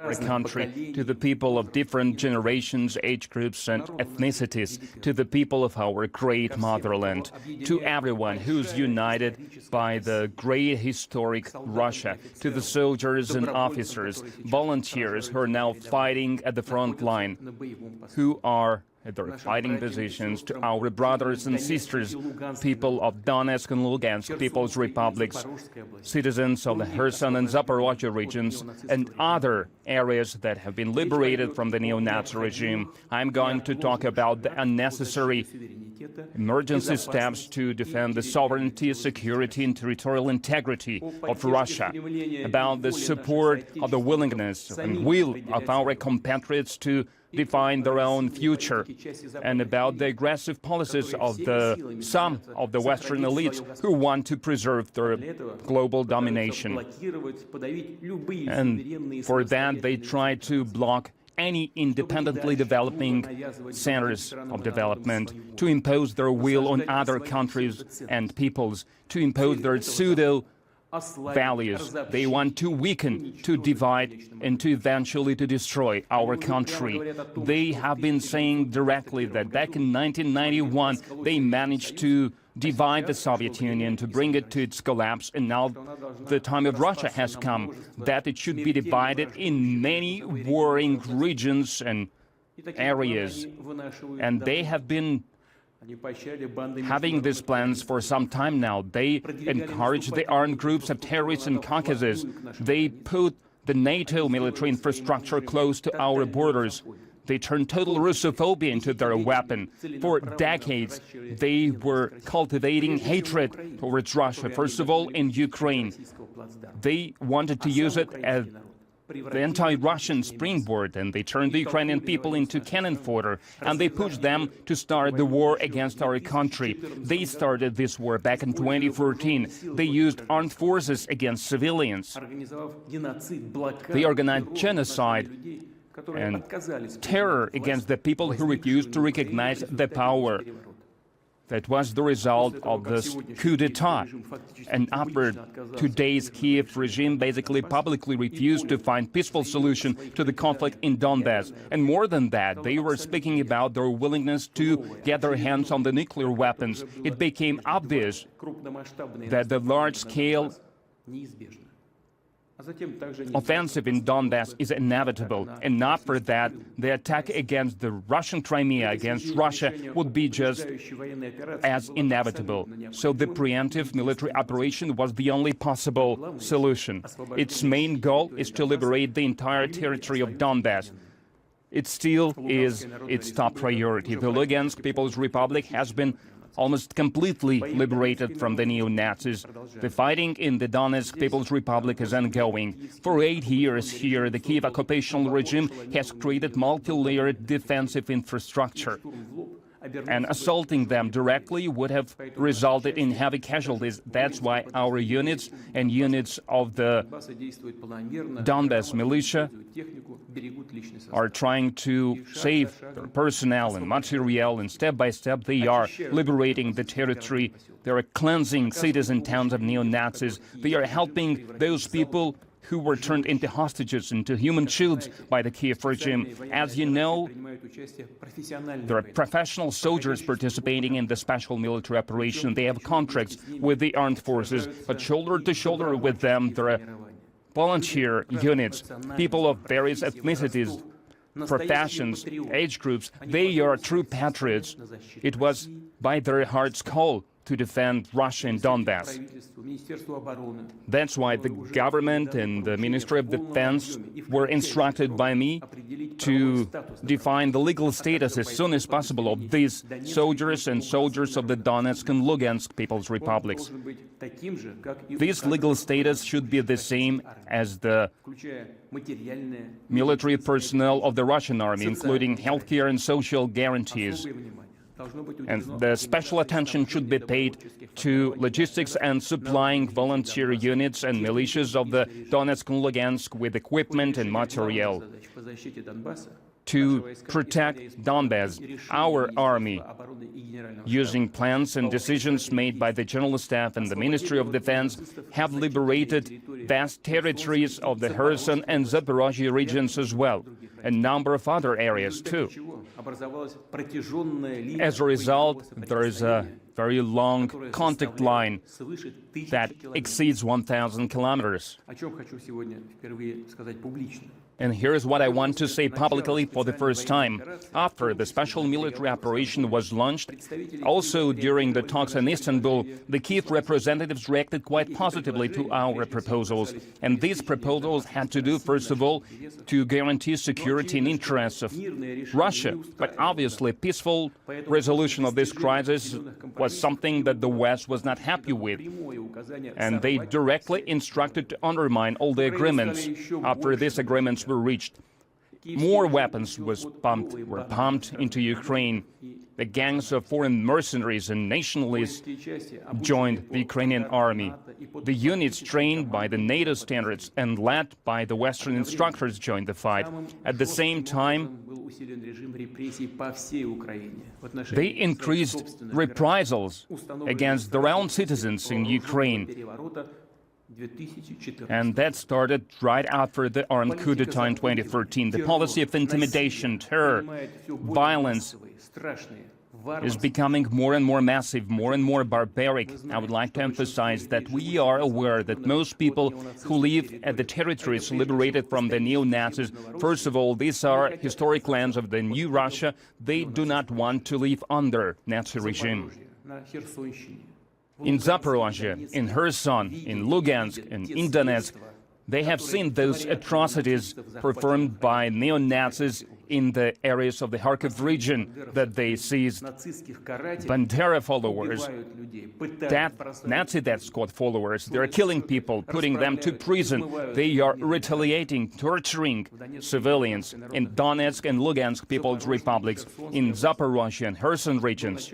Our country, to the people of different generations, age groups and ethnicities, to the people of our great motherland, to everyone who's united by the great historic Russia, to the soldiers and officers, volunteers who are now fighting at the front line, who are at their fighting positions, to our brothers and sisters, people of Donetsk and Lugansk People's Republics, citizens of the Kherson and Zaporozhye regions, and other areas that have been liberated from the neo-Nazi regime. I'm going to talk about the unnecessary emergency steps to defend the sovereignty, security, and territorial integrity of Russia, about the support of the willingness and will of our compatriots to define their own future, and about the aggressive policies of some of the Western elites who want to preserve their global domination. And for that, they try to block any independently developing centers of development, to impose their will on other countries and peoples, to impose their pseudo-values. They want to weaken, to divide, and to eventually to destroy our country. They have been saying directly that back in 1991, they managed to divide the Soviet Union, to bring it to its collapse, and now the time of Russia has come, that it should be divided in many warring regions and areas. And they have been having these plans for some time now. They encourage the armed groups of terrorists in Caucasus. They put the NATO military infrastructure close to our borders. They turned total Russophobia into their weapon. For decades, they were cultivating hatred towards Russia, first of all in Ukraine. They wanted to use it as the anti-Russian springboard, and they turned the Ukrainian people into cannon fodder, and they pushed them to start the war against our country. They started this war back in 2014. They used armed forces against civilians. They organized genocide and terror against the people who refused to recognize the power. That was the result of this coup d'etat. And after today's Kiev regime basically publicly refused to find peaceful solution to the conflict in Donbass. And more than that, they were speaking about their willingness to get their hands on the nuclear weapons. It became obvious that the large-scale offensive in Donbass is inevitable, and after that, the attack against the Russian Crimea, against Russia, would be just as inevitable. So the preemptive military operation was the only possible solution. Its main goal is to liberate the entire territory of Donbass. It still is its top priority. The Lugansk People's Republic has been almost completely liberated from the neo-Nazis. The fighting in the Donetsk People's Republic is ongoing. For 8 years here, the Kiev occupational regime has created multi-layered defensive infrastructure. And assaulting them directly would have resulted in heavy casualties. That's why our units and units of the Donbass militia are trying to save their personnel and material, and step by step they are liberating the territory. They are cleansing cities and towns of neo-Nazis. They are helping those people who were turned into hostages, into human shields by the Kiev regime. As you know, there are professional soldiers participating in the special military operation. They have contracts with the armed forces, but shoulder to shoulder with them, there are volunteer units, people of various ethnicities, professions, age groups. They are true patriots. It was by their heart's call to defend Russia and Donbass. That's why the government and the Ministry of Defense were instructed by me to define the legal status as soon as possible of these soldiers and soldiers of the Donetsk and Lugansk People's Republics. This legal status should be the same as the military personnel of the Russian Army, including healthcare and social guarantees. And the special attention should be paid to logistics and supplying volunteer units and militias of the Donetsk and Lugansk with equipment and material. to protect Donbass. Our army, using plans and decisions made by the General Staff and the Ministry of Defense, have liberated vast territories of the Kherson and Zaporozhye regions as well, a number of other areas too. As a result, there is a very long contact line that exceeds 1,000 kilometers. And here's what I want to say publicly for the first time. After the special military operation was launched, also during the talks in Istanbul, the Kyiv representatives reacted quite positively to our proposals. And these proposals had to do, first of all, to guarantee security and interests of Russia. But obviously, peaceful resolution of this crisis was something that the West was not happy with. And they directly instructed to undermine all the agreements. After these agreements were reached, more weapons were pumped into Ukraine. The gangs of foreign mercenaries and nationalists joined the Ukrainian Army. The units trained by the NATO standards and led by the Western instructors joined the fight. At the same time, they increased reprisals against their own citizens in Ukraine. And that started right after the armed coup d'etat in 2013. The policy of intimidation, terror, violence is becoming more and more massive, more and more barbaric. I would like to emphasize that we are aware that most people who live at the territories liberated from the neo-Nazis, first of all, these are historic lands of the new Russia. They do not want to live under Nazi regime. In Zaporozhye, in Kherson, in Lugansk, and in Donetsk, they have seen those atrocities performed by neo-Nazis in the areas of the Kharkiv region that they seized. Bandera followers, Nazi death squad followers, they're killing people, putting them to prison. They are retaliating, torturing civilians in Donetsk and Lugansk People's Republics, in Zaporozhye and Kherson regions.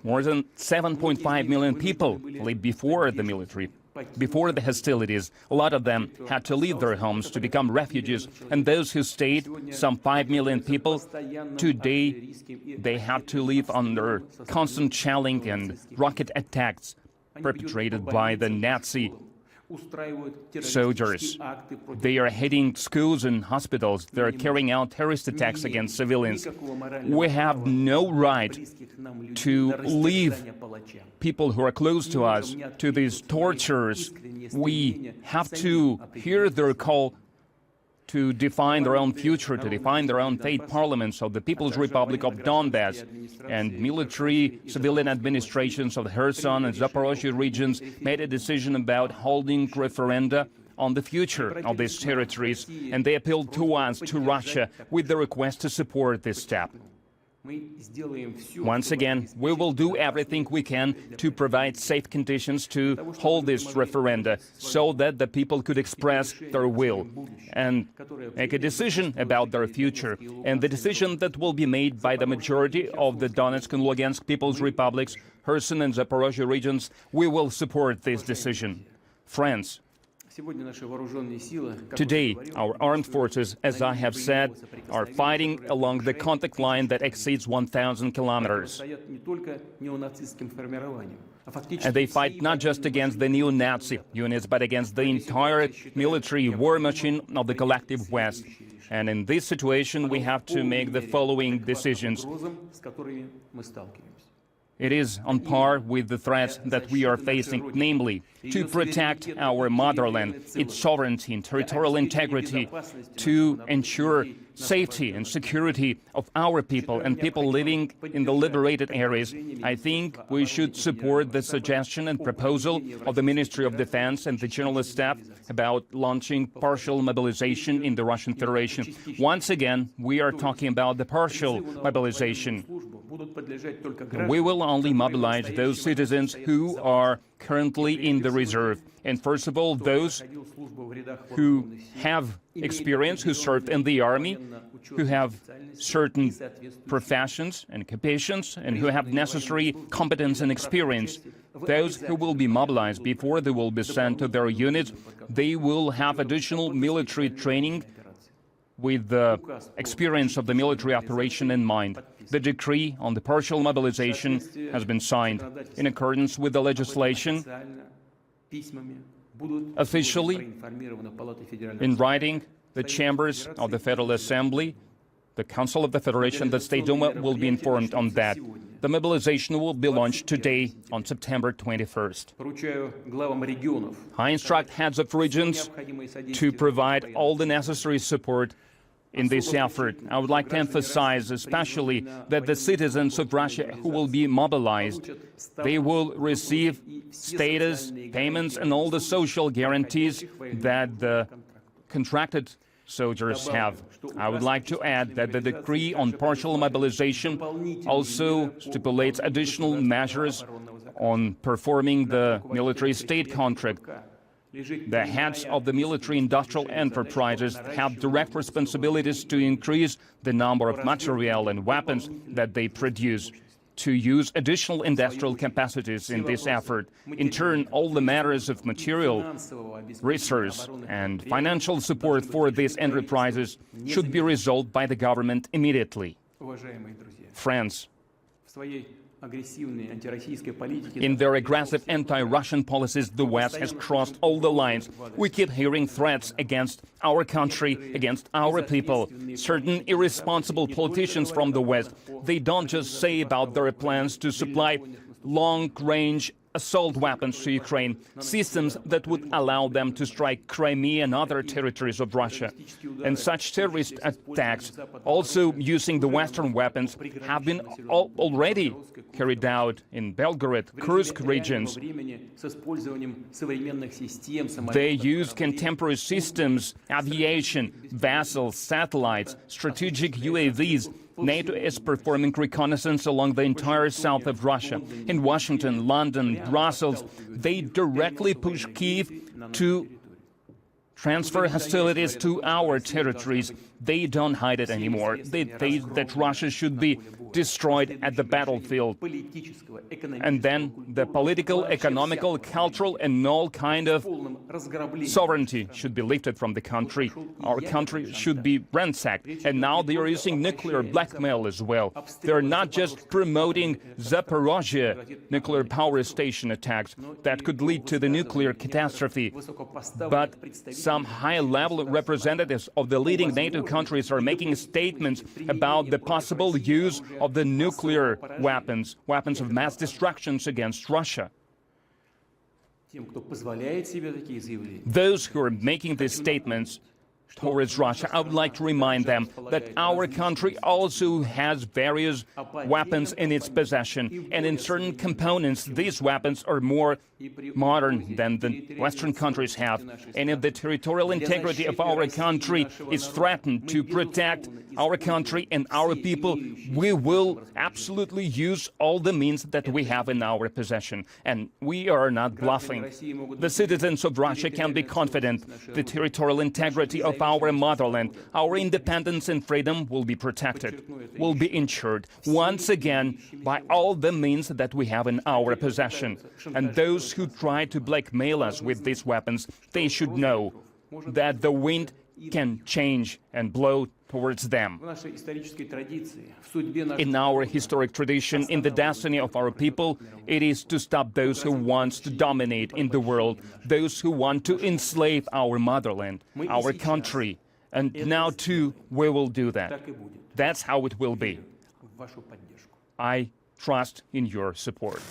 More than 7.5 million people lived before the military. Before the hostilities, a lot of them had to leave their homes to become refugees, and those who stayed, some 5 million people, today they have to live under constant shelling and rocket attacks perpetrated by the Nazi soldiers. They are hitting schools and hospitals. They are carrying out terrorist attacks against civilians. We have no right to leave people who are close to us to these torturers. We have to hear their call to define their own future, to define their own fate. Parliaments of the People's Republic of Donbass and military civilian administrations of the Kherson and Zaporozhye regions made a decision about holding referenda on the future of these territories, and they appealed to us, to Russia, with the request to support this step. Once again, we will do everything we can to provide safe conditions to hold this referenda so that the people could express their will and make a decision about their future. And the decision that will be made by the majority of the Donetsk and Lugansk People's Republics, Kherson and Zaporozhye regions, we will support this decision. Friends, today, our armed forces, as I have said, are fighting along the contact line that exceeds 1,000 kilometers. And they fight not just against the neo-Nazi units, but against the entire military war machine of the collective West. And in this situation, we have to make the following decisions. It is on par with the threats that we are facing, namely, to protect our motherland, its sovereignty and territorial integrity, to ensure safety and security of our people and people living in the liberated areas. I think we should support the suggestion and proposal of the Ministry of Defense and the General Staff about launching partial mobilization in the Russian Federation. Once again, we are talking about the partial mobilization. We will only mobilize those citizens who are currently in the reserve. And first of all, those who have experience, who served in the army, who have certain professions and occupations, and who have necessary competence and experience. Those who will be mobilized before they will be sent to their units, they will have additional military training with the experience of the military operation in mind. The decree on the partial mobilization has been signed. In accordance with the legislation, officially, in writing, the chambers of the Federal Assembly, the Council of the Federation, the State Duma will be informed on that. The mobilization will be launched today on September 21st. I instruct heads of regions to provide all the necessary support in this effort. I would like to emphasize especially that the citizens of Russia who will be mobilized, they will receive status, payments, and all the social guarantees that the contracted soldiers have. I would like to add that the decree on partial mobilization also stipulates additional measures on performing the military state contract. The heads of the military industrial enterprises have direct responsibilities to increase the number of material and weapons that they produce, to use additional industrial capacities in this effort. In turn, all the matters of material, resource, and financial support for these enterprises should be resolved by the government immediately. Friends, in their aggressive anti-Russian policies, the West has crossed all the lines. We keep hearing threats against our country, against our people. Certain irresponsible politicians from the West, they don't just say about their plans to supply long-range assault weapons to Ukraine, systems that would allow them to strike Crimea and other territories of Russia. And such terrorist attacks, also using the Western weapons, have been already carried out in Belgorod, Kursk regions. They use contemporary systems, aviation, vessels, satellites, strategic UAVs. NATO is performing reconnaissance along the entire south of Russia. In Washington, London, Brussels, they directly push Kyiv to transfer hostilities to our territories. They don't hide it anymore. They say that Russia should be destroyed at the battlefield. And then the political, economical, cultural, and all kind of sovereignty should be lifted from the country. Our country should be ransacked. And now they are using nuclear blackmail as well. They're not just promoting Zaporozhye nuclear power station attacks that could lead to the nuclear catastrophe, but some high-level representatives of the leading NATO countries are making statements about the possible use of the nuclear weapons, weapons of mass destruction against Russia. Those who are making these statements towards Russia, I would like to remind them that our country also has various weapons in its possession, and in certain components, these weapons are more modern than the Western countries have. And if the territorial integrity of our country is threatened, to protect our country and our people, we will absolutely use all the means that we have in our possession. And we are not bluffing. The citizens of Russia can be confident the territorial integrity of our motherland, our independence and freedom will be protected, will be ensured, once again, by all the means that we have in our possession. And those who try to blackmail us with these weapons, they should know that the wind can change and blow towards them. In our historic tradition, in the destiny of our people, it is to stop those who want to dominate in the world, those who want to enslave our motherland, our country. And now, too, we will do that. That's how it will be. I trust in your support.